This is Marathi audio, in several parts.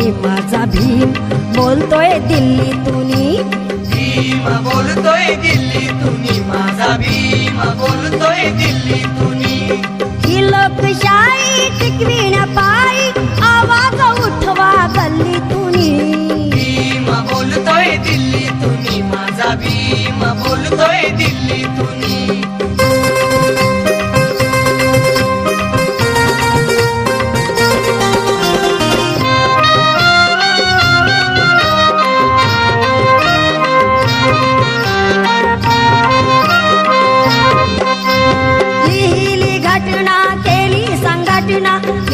तुनी माझा भीम बोलतोय दिल्लीतूनी, भीम बोलतोय दिल्लीतूनी, माझा भीम बोलतोय दिल्लीतूनी। ही लोकशाही टिकविण्यापायी आवाज उठवा गल्लीतूनी, भीम बोलतोय दिल्लीतूनी, माझा भीम बोलतोय दिल्लीतूनी।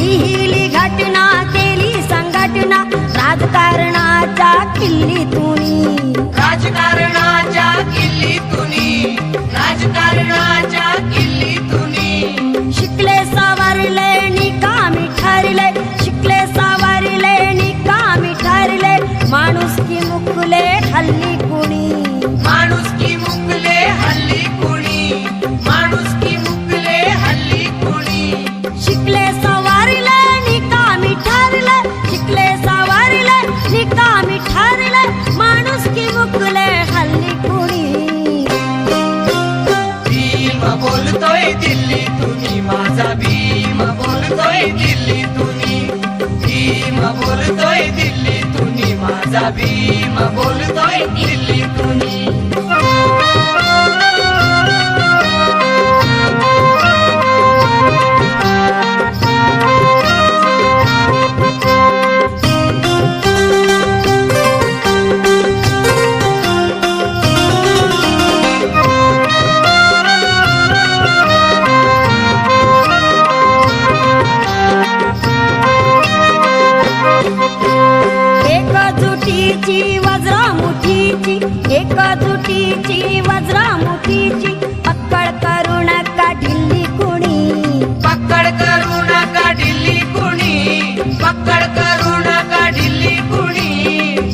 लिहिली घटना केली संघटना राजकारणाच्या किल्लीतूनी, राजकारणाच्या किल्लीतूनी, राजकारणाच्या किल्लीतूनी। शिकले सवारले निकामी ठरले, शिकले सवारले निकामी ठरले, माणुसकी मुकले हल्ली कुणी, माणुसकी मुकले हल्ली कुणी, माणुसकी मुकले हल्ली कुणी। शिकले सवारले निकामी ठरले, शिकले सवारले निकामी ठरले, माणुसकी मुकले हल्ली कुणी। भीम बोलतोय दिल्लीतूनी, माझा भीम बोलतोय दिल्लीतूनी, भीम बोलतोय दिल्लीतूनी, माझा भीम बोलतोय दिल्लीतूनी। एकजुटीची वज्रा मुठीची, एकजुटीची वज्रा मुठीची, पक्कड करू नका ढिल्ली कुणी, पक्कड करू नका ढिल्ली कुणी, पक्कड करू नका ढिल्ली कुणी।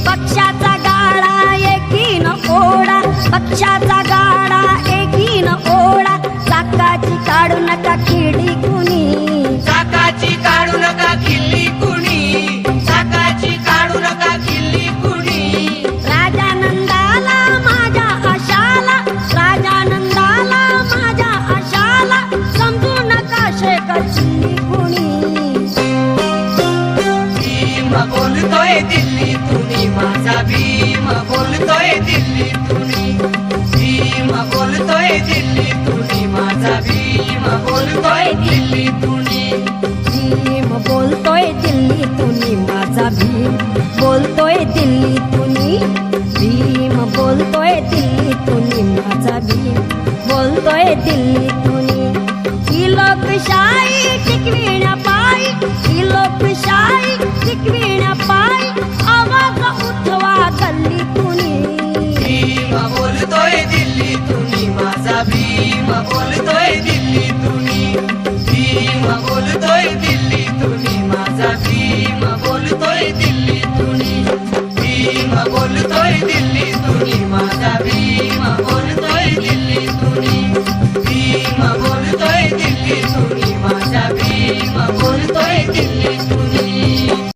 पक्षाचा गाडा एकीन ओढा, पक्षाचा गाडा एकीन ओढा, चाकाची काढू नका खिडी कुणी, चाकाची काढू नका खिल्ली कुणी, चाकाची काढू नका खिल्ली कुणी। राजानंदाला माझ्या आशाला, राजानंदाला माझ्या आशाला, समजू नका शेखर चिल्ली कुणी। भीम बोलतोय दिल्लीतूनी, माझा भीम बोलतोय दिल्लीतूनी, भीम बोलतोय दिल्लीतूनी, माझा भीम बोलतोय दिल्लीतूनी। भीम बोलतोय दिल्लीतूनी, माझा भीम बोलतोय दिल्लीतूनी, भीम बोलतोय दिल्लीतूनी, माझा भीम बोलतोय दिल्लीतूनी। ही लोकशाही टिकविण्यापायी, ही लोकशाही टिकविण्यापायी आवाज उठवा गल्लीतूनी, भीम बोलतोय दिल्लीतूनी, माझा भीम बोलतोय दिल्लीतूनी, भीम बोलतोय दिल्लीतूनी, माझा भीम बोलतोय दिल्लीतूनी, भीम बोलतोय दिल्लीतूनी, माझा भीम बोलतोय दिल्लीतूनी, भीम बोलतोय दिल्लीतूनी, माझा भीम बोलतोय दिल्लीतूनी।